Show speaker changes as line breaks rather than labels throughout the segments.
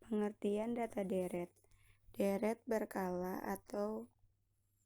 Pengertian data deret. Deret berkala atau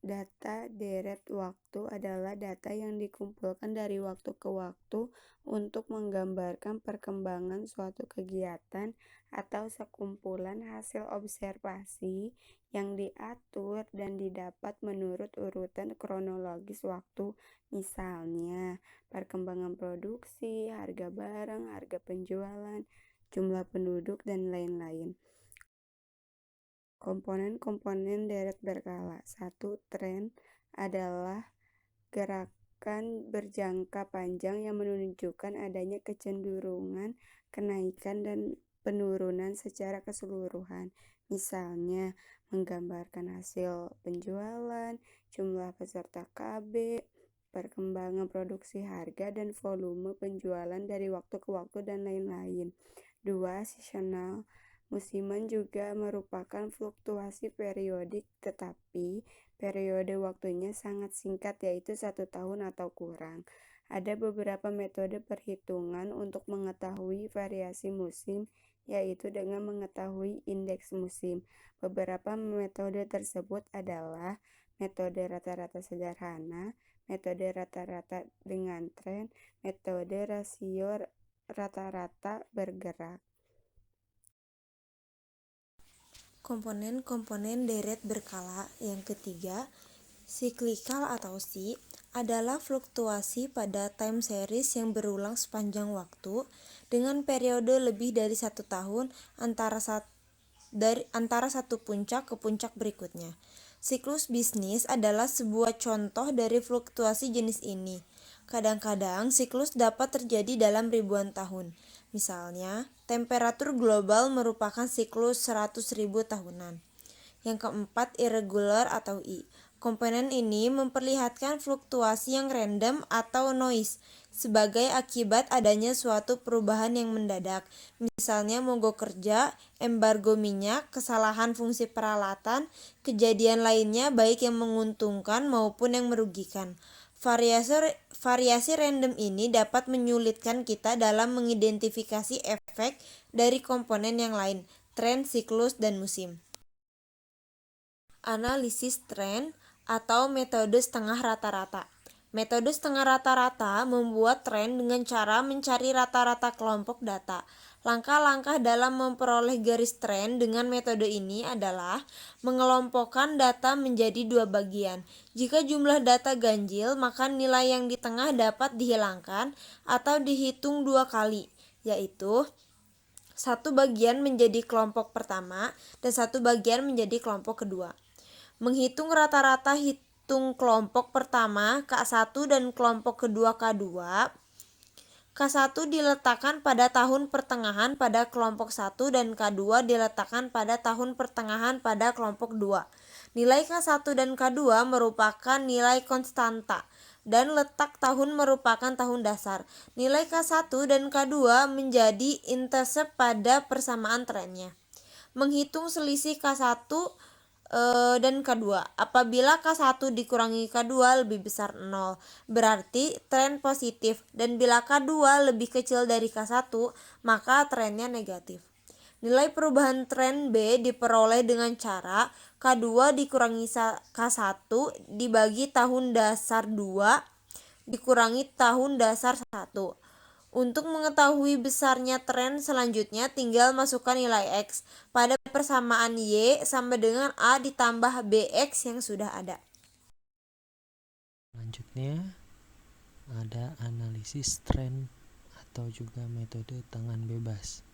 data deret waktu adalah data yang dikumpulkan dari waktu ke waktu untuk menggambarkan perkembangan suatu kegiatan atau sekumpulan hasil observasi yang diatur dan didapat menurut urutan kronologis waktu, misalnya perkembangan produksi, harga barang, harga penjualan, jumlah penduduk, dan lain-lain. Komponen-komponen deret berkala. 1. Tren adalah gerakan berjangka panjang yang menunjukkan adanya kecenderungan kenaikan dan penurunan secara keseluruhan. Misalnya, menggambarkan hasil penjualan, jumlah peserta KB, perkembangan produksi, harga, dan volume penjualan dari waktu ke waktu, dan lain-lain. 2. Seasonal. Musiman juga merupakan fluktuasi periodik, tetapi periode waktunya sangat singkat, yaitu 1 tahun atau kurang. Ada beberapa metode perhitungan untuk mengetahui variasi musim, yaitu dengan mengetahui indeks musim. Beberapa metode tersebut adalah metode rata-rata sederhana, metode rata-rata dengan tren, metode rasio rata-rata bergerak.
Komponen-komponen deret berkala. Yang ketiga, siklikal atau C adalah fluktuasi pada time series yang berulang sepanjang waktu dengan periode lebih dari 1 tahun antara satu puncak ke puncak berikutnya. Siklus bisnis adalah sebuah contoh dari fluktuasi jenis ini. Kadang-kadang siklus dapat terjadi dalam ribuan tahun. Misalnya, temperatur global merupakan siklus 100.000 tahunan. Yang keempat, irregular atau I. Komponen ini memperlihatkan fluktuasi yang random atau noise sebagai akibat adanya suatu perubahan yang mendadak. Misalnya mogok kerja, embargo minyak, kesalahan fungsi peralatan, kejadian lainnya baik yang menguntungkan maupun yang merugikan. Variasi random ini dapat menyulitkan kita dalam mengidentifikasi efek dari komponen yang lain, tren, siklus, dan musim. Analisis tren atau metode setengah rata-rata. Metode setengah rata-rata membuat tren dengan cara mencari rata-rata kelompok data. Langkah-langkah dalam memperoleh garis tren dengan metode ini adalah mengelompokkan data menjadi 2 bagian. Jika jumlah data ganjil, maka nilai yang di tengah dapat dihilangkan atau dihitung 2 kali, yaitu 1 bagian menjadi kelompok pertama dan 1 bagian menjadi kelompok kedua. Menghitung rata-rata hitung kelompok pertama K1 dan kelompok kedua K2. K1 diletakkan pada tahun pertengahan pada kelompok 1 dan K2 diletakkan pada tahun pertengahan pada kelompok 2. Nilai K1 dan K2 merupakan nilai konstanta dan letak tahun merupakan tahun dasar. Nilai K1 dan K2 menjadi intercept pada persamaan trennya. Menghitung selisih K1 dan K2. Apabila K1 dikurangi K2 lebih besar 0, berarti tren positif, dan bila K2 lebih kecil dari K1, maka trennya negatif. Nilai perubahan tren B diperoleh dengan cara K2 dikurangi K1 dibagi tahun dasar 2 dikurangi tahun dasar 1. Untuk mengetahui besarnya tren selanjutnya, tinggal masukkan nilai X pada persamaan Y sama dengan A ditambah BX yang sudah ada.
Selanjutnya ada analisis tren atau juga metode tangan bebas.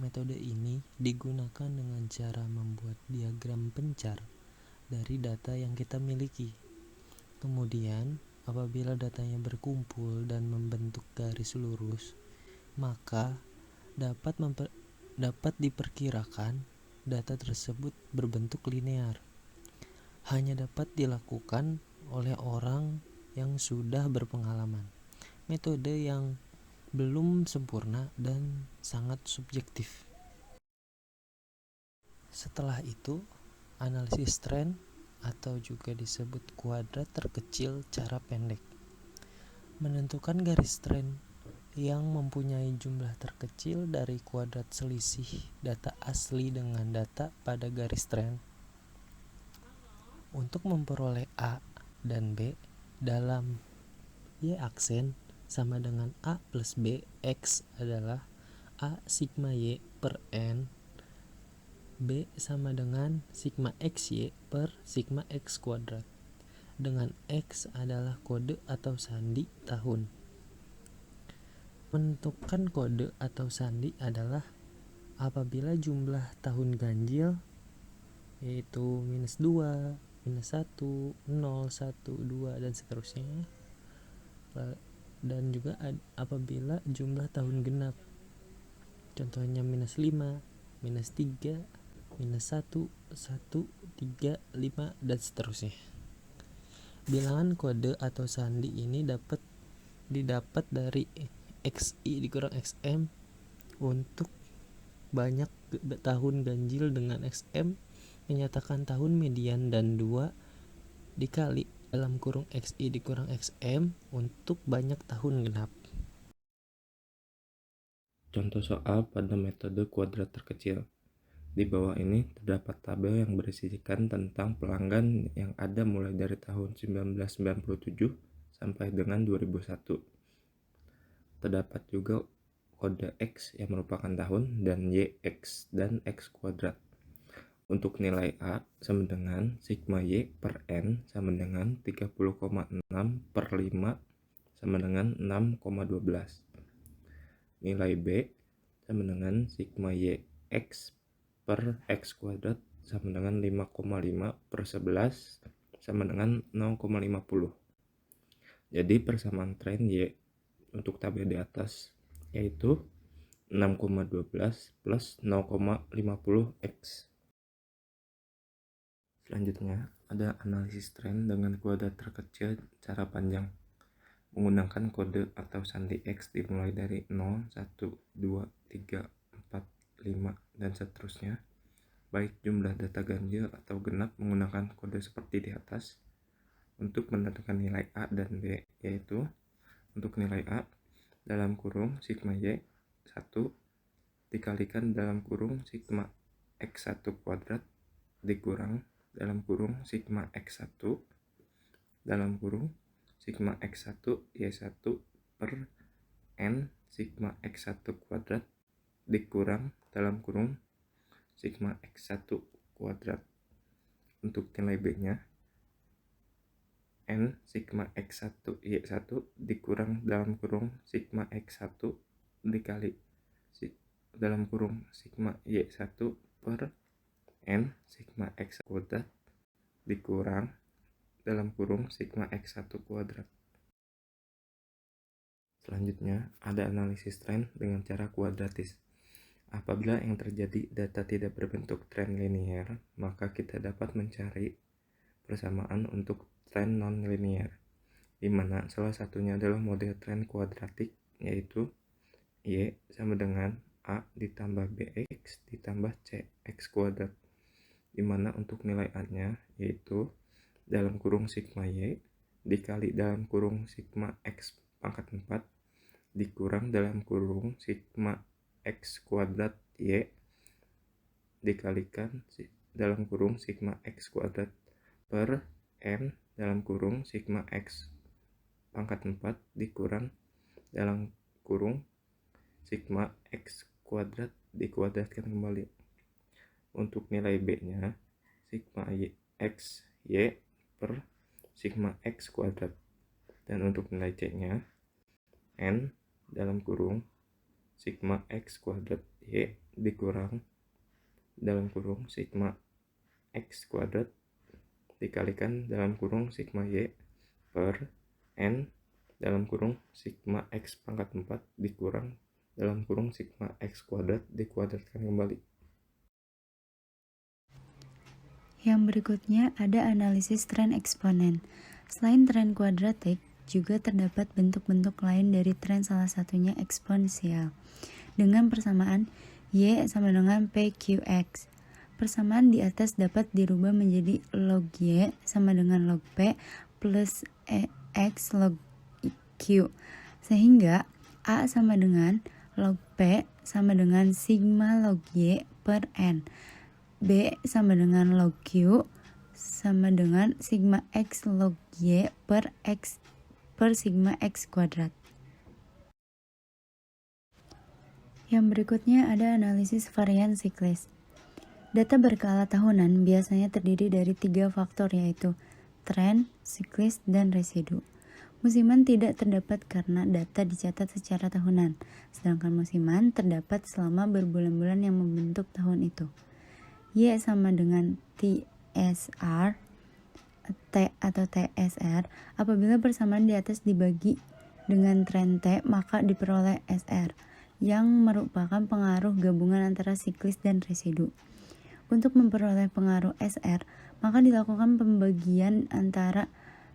Metode ini digunakan dengan cara membuat diagram pencar dari data yang kita miliki. Kemudian, apabila datanya berkumpul dan membentuk garis lurus, maka dapat diperkirakan data tersebut berbentuk linear. Hanya dapat dilakukan oleh orang yang sudah berpengalaman. Metode yang belum sempurna dan sangat subjektif. Setelah itu, analisis tren atau juga disebut kuadrat terkecil cara pendek. Menentukan garis tren yang mempunyai jumlah terkecil dari kuadrat selisih data asli dengan data pada garis tren. Untuk memperoleh A dan B dalam Y aksen sama dengan A plus B, X adalah A sigma Y per N, B sama dengan sigma XY per sigma X kuadrat, dengan X adalah kode atau sandi tahun. Menentukan kode atau sandi adalah apabila jumlah tahun ganjil yaitu -2, -1, 0, 1, 2 dan seterusnya, dan juga apabila jumlah tahun genap, contohnya -5, -3, -1, 1, 3, 5 dan seterusnya. Bilangan kode atau sandi ini didapat dari XI dikurang XM untuk banyak tahun ganjil dengan XM menyatakan tahun median, dan 2 dikali dalam kurung XI dikurang XM untuk banyak tahun genap.
Contoh soal pada metode kuadrat terkecil. Di bawah ini terdapat tabel yang berisikan tentang pelanggan yang ada mulai dari tahun 1997 sampai dengan 2001. Terdapat juga kode X yang merupakan tahun dan Y X dan X kuadrat. Untuk nilai A sama dengan sigma Y per N sama dengan 30,6 per 5 sama dengan 6,12. Nilai B sama dengan sigma Y X per X kuadrat sama dengan 5,5 per 11 sama dengan 0,50. Jadi persamaan tren Y untuk tabel di atas yaitu 6,12 plus 0,50 X. Selanjutnya ada analisis tren dengan kuadrat terkecil cara panjang menggunakan kode atau sandi X dimulai dari 0, 1, 2, 3, 4, 5 dan seterusnya, baik jumlah data ganjil atau genap menggunakan kode seperti di atas. Untuk menentukan nilai A dan B, yaitu untuk nilai A dalam kurung sigma Y 1 dikalikan dalam kurung sigma X1 kuadrat dikurang dalam kurung sigma X1 dalam kurung sigma X1 Y1 per N sigma X1 kuadrat dikurang dalam kurung sigma X1 kuadrat. Untuk nilai B-nya N sigma X1 Y1 dikurang dalam kurung sigma X1 dikali dalam kurung sigma Y1 per N sigma X kuadrat dikurang dalam kurung sigma X1 kuadrat. Selanjutnya ada analisis tren dengan cara kuadratis. Apabila yang terjadi data tidak berbentuk tren linier, maka kita dapat mencari persamaan untuk tren non-linier, di mana salah satunya adalah model tren kuadratik, yaitu Y sama dengan A ditambah BX ditambah CX kuadrat, di mana untuk nilai A-nya yaitu dalam kurung sigma Y dikali dalam kurung sigma X pangkat 4 dikurang dalam kurung sigma X kuadrat Y dikalikan dalam kurung sigma X kuadrat per N dalam kurung sigma X pangkat 4 dikurang dalam kurung sigma X kuadrat dikuadratkan kembali. Untuk nilai B-nya sigma X Y per sigma X kuadrat, dan untuk nilai C-nya N dalam kurung sigma X kuadrat Y dikurang dalam kurung sigma X kuadrat dikalikan dalam kurung sigma Y per N dalam kurung sigma X pangkat 4 dikurang dalam kurung sigma X kuadrat dikuadratkan kembali.
Yang berikutnya ada analisis tren eksponen. Selain tren kuadratik, juga terdapat bentuk-bentuk lain dari tren, salah satunya eksponensial. Dengan persamaan Y sama dengan PQX. Persamaan di atas dapat dirubah menjadi log Y sama dengan log P plus X log Q. Sehingga A sama dengan log P sama dengan sigma log Y per N. B sama dengan log Q sama dengan sigma X log Y per X per sigma X kuadrat. Yang berikutnya ada analisis varian siklis. Data berkala tahunan biasanya terdiri dari 3 faktor, yaitu tren, siklis, dan residu. Musiman tidak terdapat karena data dicatat secara tahunan, sedangkan musiman terdapat selama berbulan-bulan yang membentuk tahun itu. Y sama dengan TSR T atau TSR. Apabila persamaan di atas dibagi dengan tren T, maka diperoleh SR, yang merupakan pengaruh gabungan antara siklis dan residu. Untuk memperoleh pengaruh SR, maka dilakukan pembagian antara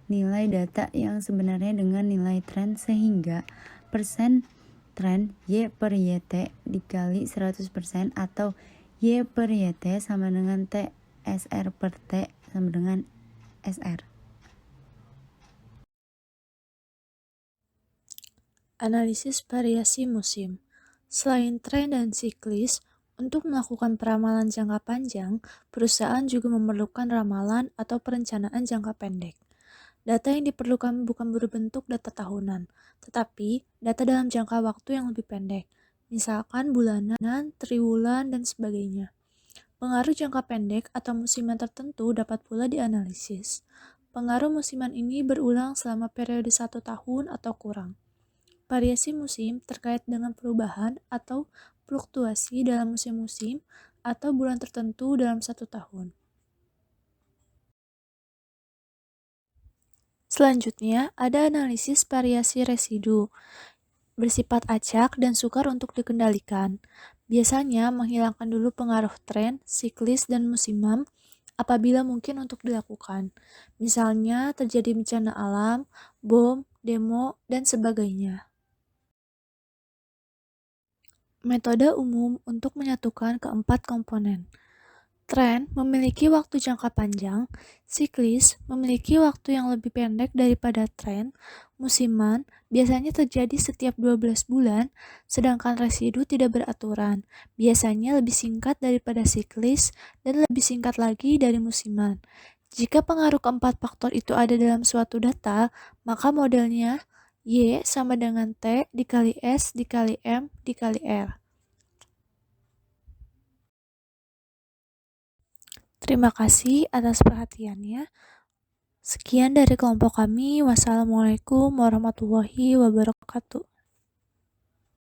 nilai data yang sebenarnya dengan nilai tren, sehingga persen tren Y per YT dikali 100% atau Y per YT sama dengan TSR per T sama dengan SR.
Analisis variasi musim. Selain tren dan siklis, untuk melakukan peramalan jangka panjang, perusahaan juga memerlukan ramalan atau perencanaan jangka pendek. Data yang diperlukan bukan berbentuk data tahunan, tetapi data dalam jangka waktu yang lebih pendek, misalkan bulanan, triwulan, dan sebagainya. Pengaruh jangka pendek atau musiman tertentu dapat pula dianalisis. Pengaruh musiman ini berulang selama periode 1 tahun atau kurang. Variasi musim terkait dengan perubahan atau fluktuasi dalam musim-musim atau bulan tertentu dalam 1 tahun. Selanjutnya, ada analisis variasi residu, bersifat acak dan sukar untuk dikendalikan. Biasanya menghilangkan dulu pengaruh tren, siklis, dan musiman apabila mungkin untuk dilakukan. Misalnya terjadi bencana alam, bom, demo, dan sebagainya. Metode umum untuk menyatukan keempat komponen. Tren memiliki waktu jangka panjang, siklis memiliki waktu yang lebih pendek daripada tren, musiman biasanya terjadi setiap 12 bulan, sedangkan residu tidak beraturan, biasanya lebih singkat daripada siklis dan lebih singkat lagi dari musiman. Jika pengaruh keempat faktor itu ada dalam suatu data, maka modelnya Y sama dengan T dikali S dikali M dikali R. Terima kasih atas perhatiannya. Sekian dari kelompok kami. Wassalamualaikum warahmatullahi wabarakatuh.